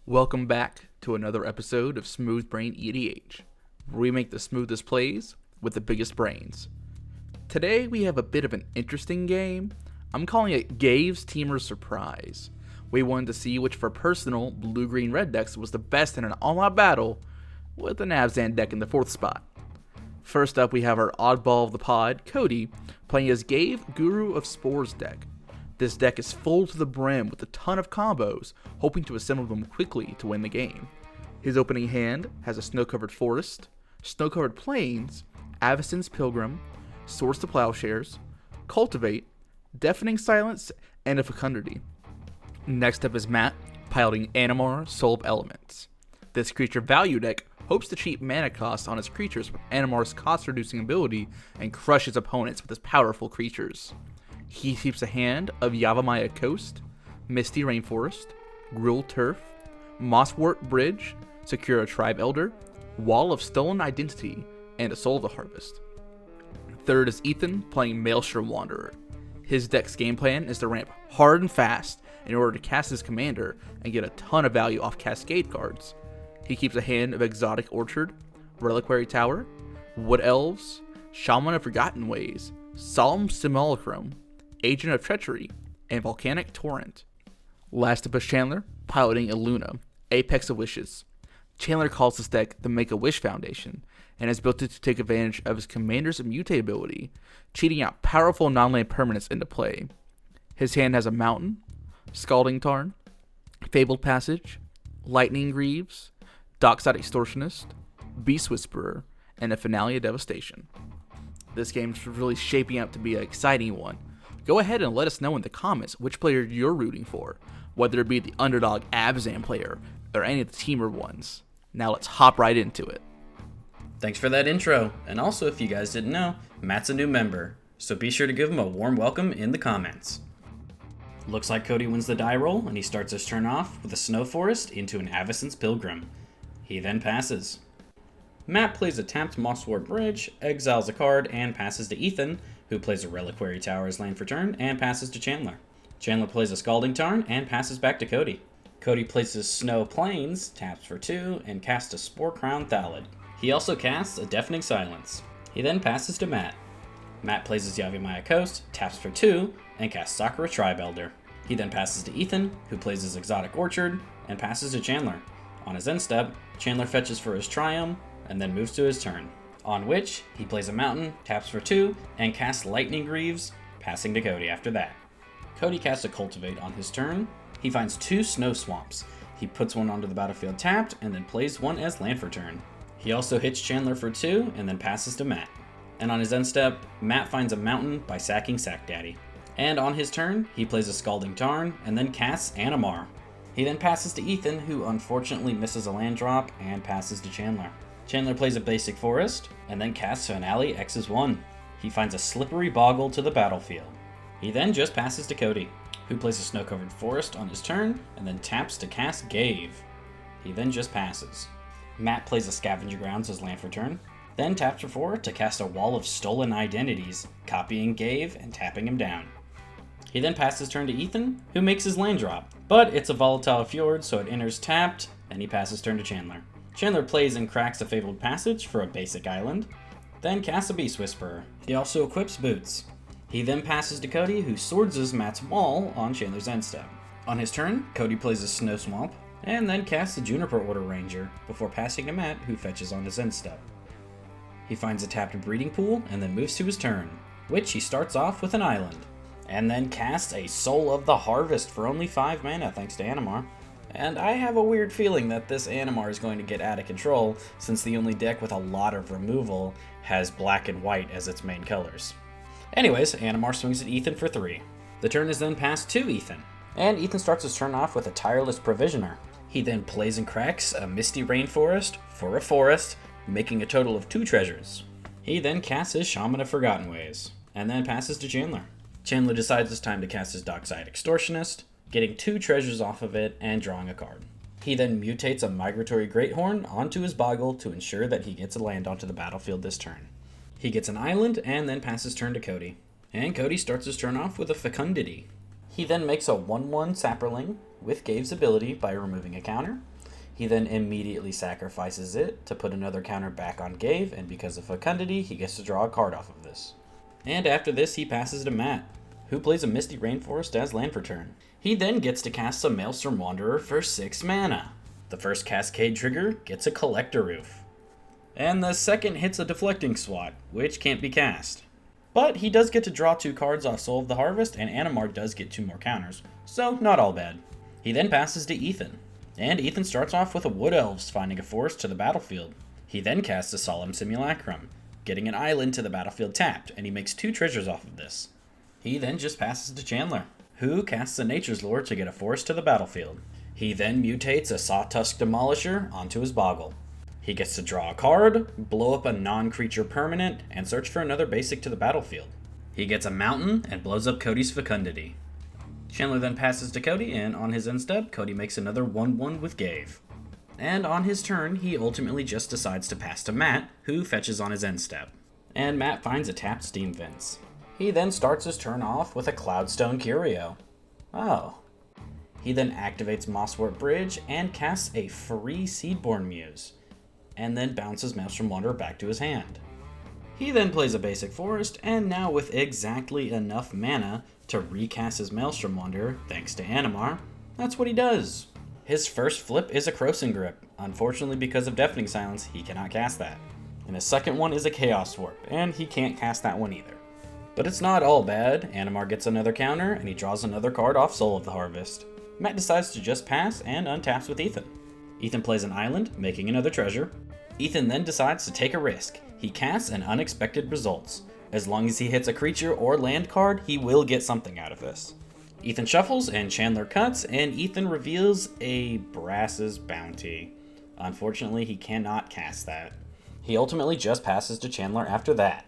Welcome back to another episode of Smooth Brain EDH, where we make the smoothest plays with the biggest brains. Today we have a bit of an interesting game. I'm calling it Ghave's Temur Surprise. We wanted to see which of our personal blue-green-red decks was the best in an all-out battle, with an Abzan deck in the 4th spot. First up we have our oddball of the pod, Cody, playing as Ghave, Guru of Spores deck. This deck is full to the brim with a ton of combos, hoping to assemble them quickly to win the game. His opening hand has a snow-covered forest, snow-covered plains, Avacyn's Pilgrim, Swords to Plowshares, Cultivate, Deafening Silence, and a Fecundity. Next up is Matt, piloting Animar, Soul of Elements. This creature value deck hopes to cheat mana cost on its creatures with Animar's cost-reducing ability and crushes opponents with his powerful creatures. He keeps a hand of Yavimaya Coast, Misty Rainforest, Gruul Turf, Mosswort Bridge, Secure a Tribe Elder, Wall of Stolen Identity, and a Soul of the Harvest. Third is Ethan, playing Maelstrom Wanderer. His deck's game plan is to ramp hard and fast in order to cast his commander and get a ton of value off Cascade cards. He keeps a hand of Exotic Orchard, Reliquary Tower, Wood Elves, Shaman of Forgotten Ways, Solemn Simulacrum, Agent of Treachery, and Volcanic Torrent. Last up is Chandler, piloting Illuna, Apex of Wishes. Chandler calls this deck the Make-A-Wish Foundation, and has built it to take advantage of his commander's mutate ability, cheating out powerful non-land permanents into play. His hand has a Mountain, Scalding Tarn, Fabled Passage, Lightning Greaves, Dockside Extortionist, Beast Whisperer, and a Finale of Devastation. This game's really shaping up to be an exciting one. Go ahead and let us know in the comments which player you're rooting for, whether it be the underdog Abzan player or any of the Temur ones. Now let's hop right into it. Thanks for that intro, and also if you guys didn't know, Matt's a new member, so be sure to give him a warm welcome in the comments. Looks like Cody wins the die roll, and he starts his turn off with a Snow Forest into an Avacyn's Pilgrim. He then passes. Matt plays a tapped Mosswort Bridge, exiles a card, and passes to Ethan, who plays a Reliquary Tower as land for turn, and passes to Chandler. Chandler plays a Scalding Tarn, and passes back to Cody. Cody places Snow Plains, taps for 2, and casts a Spore Crown Thallid. He also casts a Deafening Silence. He then passes to Matt. Matt plays his Yavimaya Coast, taps for 2, and casts Sakura Tribe Elder. He then passes to Ethan, who plays his Exotic Orchard, and passes to Chandler. On his end step, Chandler fetches for his Triumph, and then moves to his turn, on which he plays a Mountain, taps for 2, and casts Lightning Greaves, passing to Cody after that. Cody casts a Cultivate on his turn. He finds 2 Snow Swamps. He puts one onto the battlefield tapped, and then plays one as land for turn. He also hits Chandler for 2, and then passes to Matt. And on his end step, Matt finds a Mountain by sacking Sack Daddy. And on his turn, he plays a Scalding Tarn, and then casts Animar. He then passes to Ethan, who unfortunately misses a land drop, and passes to Chandler. Chandler plays a basic forest, and then casts Finale X's1. He finds a Slippery Boggle to the battlefield. He then just passes to Cody, who plays a snow-covered forest on his turn, and then taps to cast Ghave. He then just passes. Matt plays a Scavenger Grounds as land for turn, then taps for 4 to cast a Wall of Stolen Identities, copying Ghave and tapping him down. He then passes turn to Ethan, who makes his land drop, but it's a Volatile Fjord, so it enters tapped, and he passes turn to Chandler. Chandler plays and cracks a Fabled Passage for a basic island, then casts a Beast Whisperer. He also equips Boots. He then passes to Cody, who swordses Matt's Wall on Chandler's end step. On his turn, Cody plays a Snow Swamp, and then casts a Juniper Order Ranger, before passing to Matt, who fetches on his end step. He finds a tapped Breeding Pool, and then moves to his turn, which he starts off with an island, and then casts a Soul of the Harvest for only 5 mana thanks to Animar. And I have a weird feeling that this Animar is going to get out of control, since the only deck with a lot of removal has black and white as its main colors. Anyways, Animar swings at Ethan for 3. The turn is then passed to Ethan, and Ethan starts his turn off with a Tireless Provisioner. He then plays and cracks a Misty Rainforest for a forest, making a total of 2 treasures. He then casts his Shaman of Forgotten Ways, and then passes to Chandler. Chandler decides it's time to cast his Dockside Extortionist, getting 2 treasures off of it and drawing a card. He then mutates a Migratory Greathorn onto his Boggle to ensure that he gets a land onto the battlefield this turn. He gets an island and then passes turn to Cody. And Cody starts his turn off with a Fecundity. He then makes a 1/1 Sapperling with Ghave's ability by removing a counter, He then immediately sacrifices it to put another counter back on Ghave, and because of fecundity, he gets to draw a card off of this. And after this, he passes to Matt, who plays a Misty Rainforest as land for turn. He then gets to cast a Maelstrom Wanderer for 6 mana. The first Cascade trigger gets a Collector Roof. And the second hits a Deflecting Swat, which can't be cast. But he does get to draw 2 cards off Soul of the Harvest, and Animar does get 2 more counters, so not all bad. He then passes to Ethan, and Ethan starts off with a Wood Elves finding a forest to the battlefield. He then casts a Solemn Simulacrum, getting an island to the battlefield tapped, and he makes 2 treasures off of this. He then just passes to Chandler, who casts a Nature's Lore to get a forest to the battlefield. He then mutates a Sawtusk Demolisher onto his Boggle. He gets to draw a card, blow up a non-creature permanent, and search for another basic to the battlefield. He gets a mountain and blows up Cody's Fecundity. Chandler then passes to Cody, and on his end step, Cody makes another 1/1 with Ghave. And on his turn, he ultimately just decides to pass to Matt, who fetches on his end step. And Matt finds a tapped Steam Vents. He then starts his turn off with a Cloudstone Curio. Oh. He then activates Mosswort Bridge and casts a free Seedborn Muse, and then bounces Maelstrom Wanderer back to his hand. He then plays a basic forest, and now with exactly enough mana to recast his Maelstrom Wanderer, thanks to Animar, that's what he does. His first flip is a Croson Grip. Unfortunately, because of Deafening Silence, he cannot cast that. And his second one is a Chaos Warp, and he can't cast that one either. But it's not all bad. Animar gets another counter, and he draws another card off Soul of the Harvest. Matt decides to just pass and untaps with Ethan. Ethan plays an island, making another treasure. Ethan then decides to take a risk. He casts an Unexpected Results. As long as he hits a creature or land card, he will get something out of this. Ethan shuffles and Chandler cuts, and Ethan reveals a Brass's Bounty. Unfortunately, he cannot cast that. He ultimately just passes to Chandler after that.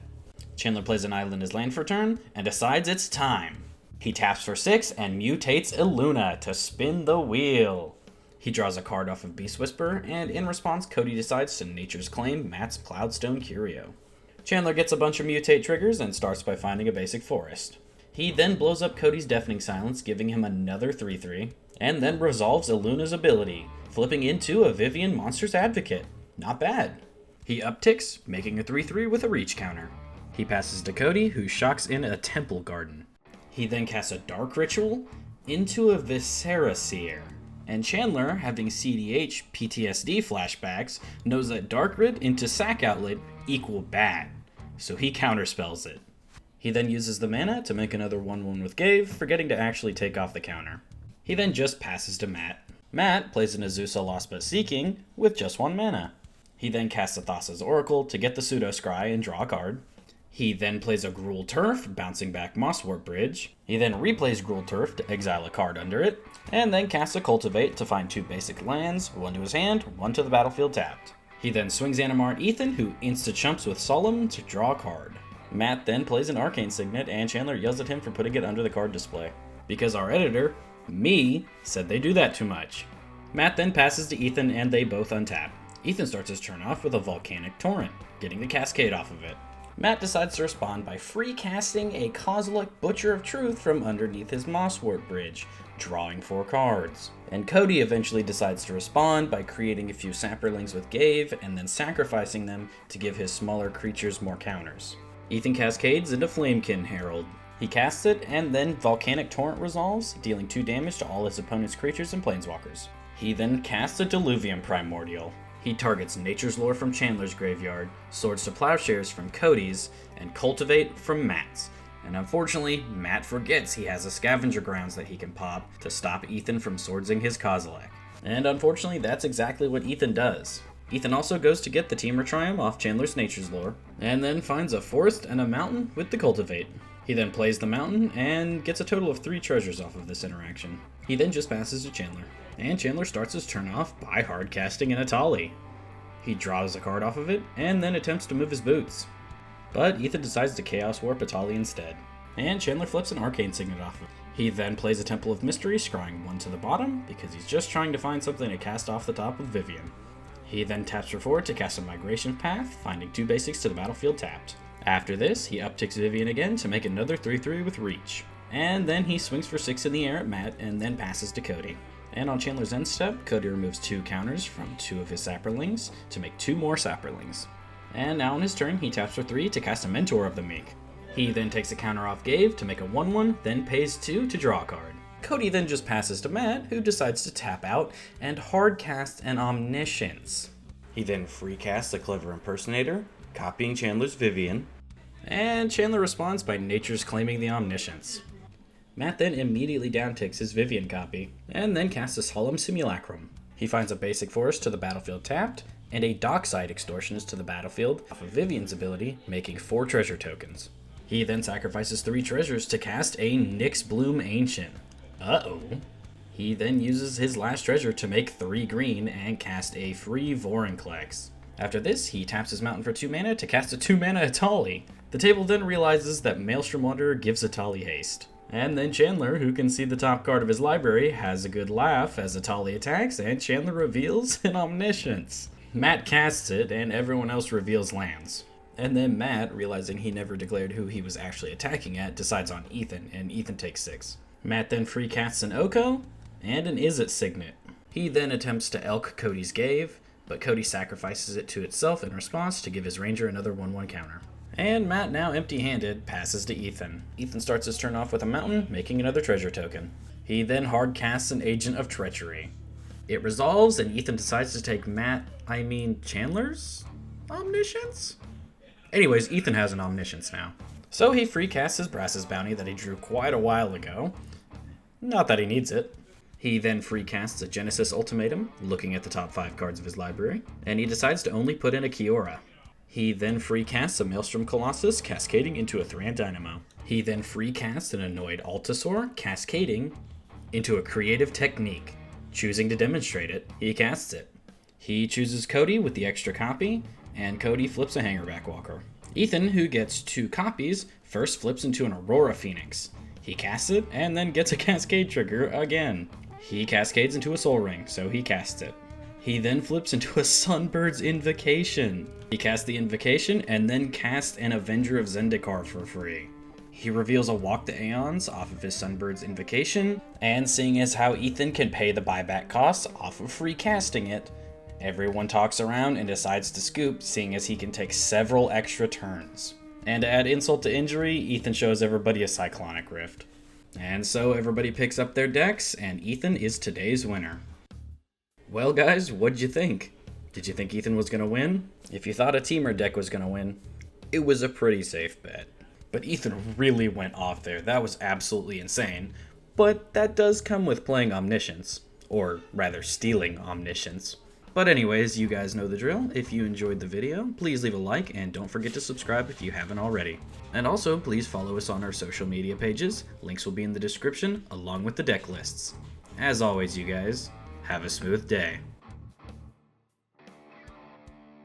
Chandler plays an island as land for turn, and decides it's time. He taps for 6 and mutates Illuna to spin the wheel. He draws a card off of Beast Whisperer, and in response, Cody decides to Nature's Claim Matt's Cloudstone Curio. Chandler gets a bunch of mutate triggers and starts by finding a basic forest. He then blows up Cody's Deafening Silence, giving him another 3/3, and then resolves Illuna's ability, flipping into a Vivian Monster's Advocate. Not bad. He upticks, making a 3/3 with a reach counter. He passes to Cody, who shocks in a Temple Garden. He then casts a Dark Ritual into a Viscera Seer. And Chandler, having CDH PTSD flashbacks, knows that Dark Rid into Sack Outlet equal bad, so he counterspells it. He then uses the mana to make another 1/1 with Ghave, forgetting to actually take off the counter. He then just passes to Matt. Matt plays an Azusa Lost But Seeking with just 1 mana. He then casts a Thassa's Oracle to get the Pseudo Scry and draw a card. He then plays a Gruul Turf, bouncing back Mosswort Bridge. He then replays Gruul Turf to exile a card under it, and then casts a Cultivate to find 2 basic lands, 1 to his hand, 1 to the battlefield tapped. He then swings Animar at Ethan, who insta-chumps with Solemn to draw a card. Matt then plays an Arcane Signet, and Chandler yells at him for putting it under the card display, because our editor, me, said they do that too much. Matt then passes to Ethan, and they both untap. Ethan starts his turn off with a Volcanic Torrent, getting the Cascade off of it. Matt decides to respond by free casting a Kozilek Butcher of Truth from underneath his Mosswort Bridge, drawing 4 cards. And Cody eventually decides to respond by creating a few Saprolings with Ghave and then sacrificing them to give his smaller creatures more counters. Ethan cascades into Flamekin Herald. He casts it, and then Volcanic Torrent resolves, dealing 2 damage to all his opponent's creatures and planeswalkers. He then casts a Diluvium Primordial. He targets Nature's Lore from Chandler's graveyard, Swords to Plowshares from Cody's, and Cultivate from Matt's. And unfortunately, Matt forgets he has a Scavenger Grounds that he can pop to stop Ethan from swordsing his Kozilek. And unfortunately, that's exactly what Ethan does. Ethan also goes to get the Temur Triumph off Chandler's Nature's Lore, and then finds a forest and a mountain with the Cultivate. He then plays the mountain and gets a total of 3 treasures off of this interaction. He then just passes to Chandler, and Chandler starts his turn off by hardcasting an Atali. He draws a card off of it, and then attempts to move his boots. But Ethan decides to Chaos Warp Atali instead, and Chandler flips an Arcane Signet off of it. He then plays a Temple of Mystery, scrying 1 to the bottom, because he's just trying to find something to cast off the top with Vivian. He then taps for 4 to cast a Migration Path, finding 2 basics to the battlefield tapped. After this, he upticks Vivian again to make another 3/3 with Reach. And then he swings for 6 in the air at Matt, and then passes to Cody. And on Chandler's end step, Cody removes 2 counters from 2 of his Saprolings to make 2 more Saprolings. And now on his turn, he taps for 3 to cast a Mentor of the Meek. He then takes a counter off Ghave to make a 1/1, then pays 2 to draw a card. Cody then just passes to Matt, who decides to tap out and hard cast an Omniscience. He then free casts a Clever Impersonator, copying Chandler's Vivian, and Chandler responds by Nature's claiming the Omniscience. Matt then immediately downticks his Vivian copy, and then casts a Solemn Simulacrum. He finds a basic forest to the battlefield tapped, and a Dockside Extortionist to the battlefield off of Vivian's ability, making 4 treasure tokens. He then sacrifices 3 treasures to cast a Nyx Bloom Ancient. Uh-oh. He then uses his last treasure to make 3 green and cast a free Vorinclex. After this, he taps his mountain for 2 mana to cast a 2 mana Atali. The table then realizes that Maelstrom Wanderer gives Atali haste. And then Chandler, who can see the top card of his library, has a good laugh as Atali attacks, and Chandler reveals an Omniscience. Matt casts it, and everyone else reveals lands. And then Matt, realizing he never declared who he was actually attacking at, decides on Ethan, and Ethan takes 6. Matt then free casts an Oko, and an Izzet Signet. He then attempts to Elk Cody's Ghave, but Cody sacrifices it to itself in response to give his Ranger another 1/1 counter. And Matt, now empty-handed, passes to Ethan. Ethan starts his turn off with a mountain, making another treasure token. He then hard casts an Agent of Treachery. It resolves, and Ethan decides to take Chandler's Omniscience? Anyways, Ethan has an Omniscience now. So he free casts his Brass's Bounty that he drew quite a while ago. Not that he needs it. He then free casts a Genesis Ultimatum, looking at the top 5 cards of his library, and he decides to only put in a Kiora. He then free casts a Maelstrom Colossus, cascading into a Thran Dynamo. He then free casts an Annoyed Altasaur, cascading into a Creative Technique. Choosing to demonstrate it, he casts it. He chooses Cody with the extra copy, and Cody flips a Hangerback Walker. Ethan, who gets 2 copies, first flips into an Aurora Phoenix. He casts it, and then gets a Cascade trigger again. He cascades into a Soul Ring, so he casts it. He then flips into a Sunbird's Invocation. He casts the Invocation, and then casts an Avenger of Zendikar for free. He reveals a Walk the Aeons off of his Sunbird's Invocation, and seeing as how Ethan can pay the buyback costs off of free casting it, everyone talks around and decides to scoop, seeing as he can take several extra turns. And to add insult to injury, Ethan shows everybody a Cyclonic Rift. And so everybody picks up their decks, and Ethan is today's winner. Well guys, what'd you think? Did you think Ethan was gonna win? If you thought a Temur deck was gonna win, it was a pretty safe bet. But Ethan really went off there. That was absolutely insane. But that does come with playing Omniscience. Or rather, stealing Omniscience. But anyways, you guys know the drill. If you enjoyed the video, please leave a like and don't forget to subscribe if you haven't already. And also, please follow us on our social media pages. Links will be in the description, along with the deck lists. As always, you guys, have a smooth day.